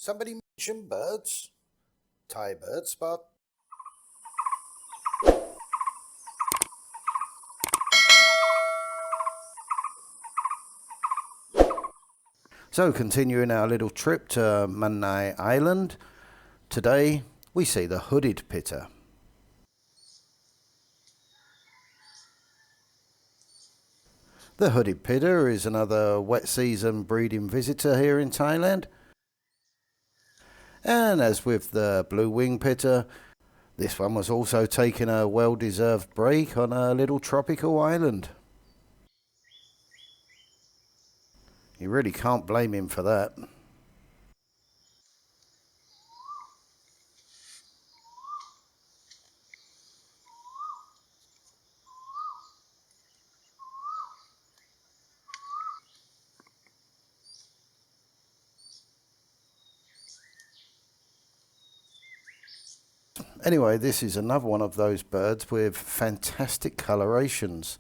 Somebody mention birds? Thaibirdspot. So continuing our little trip to Koh Man-nai Island, today we see the Hooded Pitta. The Hooded Pitta is another wet season breeding visitor here in Thailand. And as with the blue wing pitta, this one was also taking a well-deserved break on a little tropical island. You really can't blame him for that. Anyway, this is another one of those birds with fantastic colorations.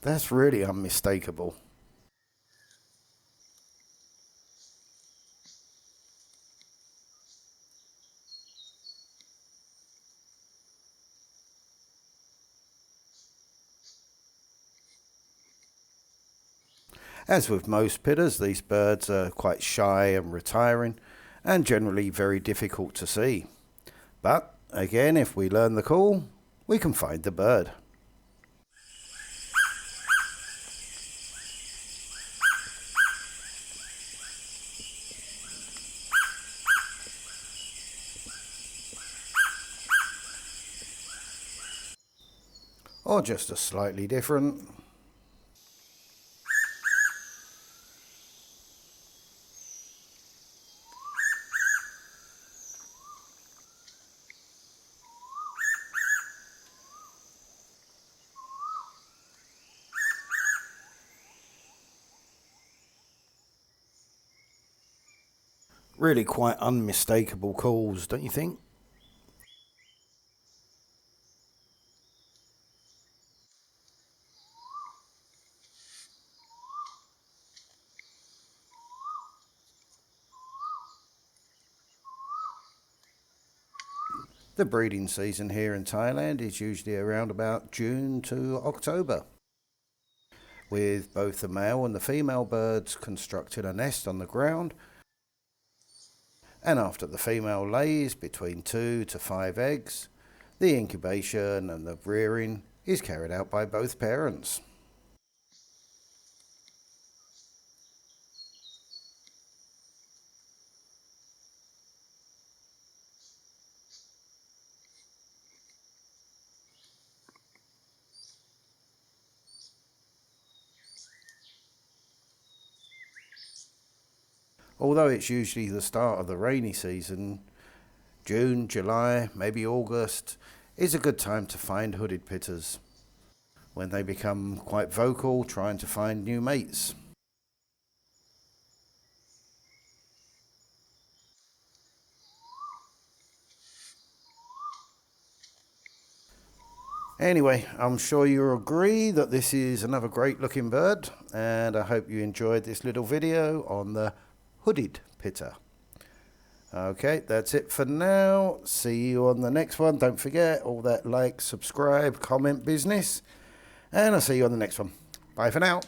That's really unmistakable. As with most pittas, these birds are quite shy and retiring, and generally very difficult to see. But again, if we learn the call, we can find the bird. Or just a slightly different. Really quite unmistakable calls, don't you think? The breeding season here in Thailand is usually around about June to October, with both the male and the female birds constructing a nest on the ground. And after the female lays between 2 to 5 eggs, the incubation and the rearing is carried out by both parents. Although it's usually the start of the rainy season, June, July, maybe August is a good time to find hooded pittas, when they become quite vocal trying to find new mates. Anyway, I'm sure you agree that this is another great looking bird, and I hope you enjoyed this little video on the Hooded Pitta. Okay, that's it for now. See you on the next one. Don't forget all that like, subscribe, comment business, and I'll see you on the next one. Bye for now.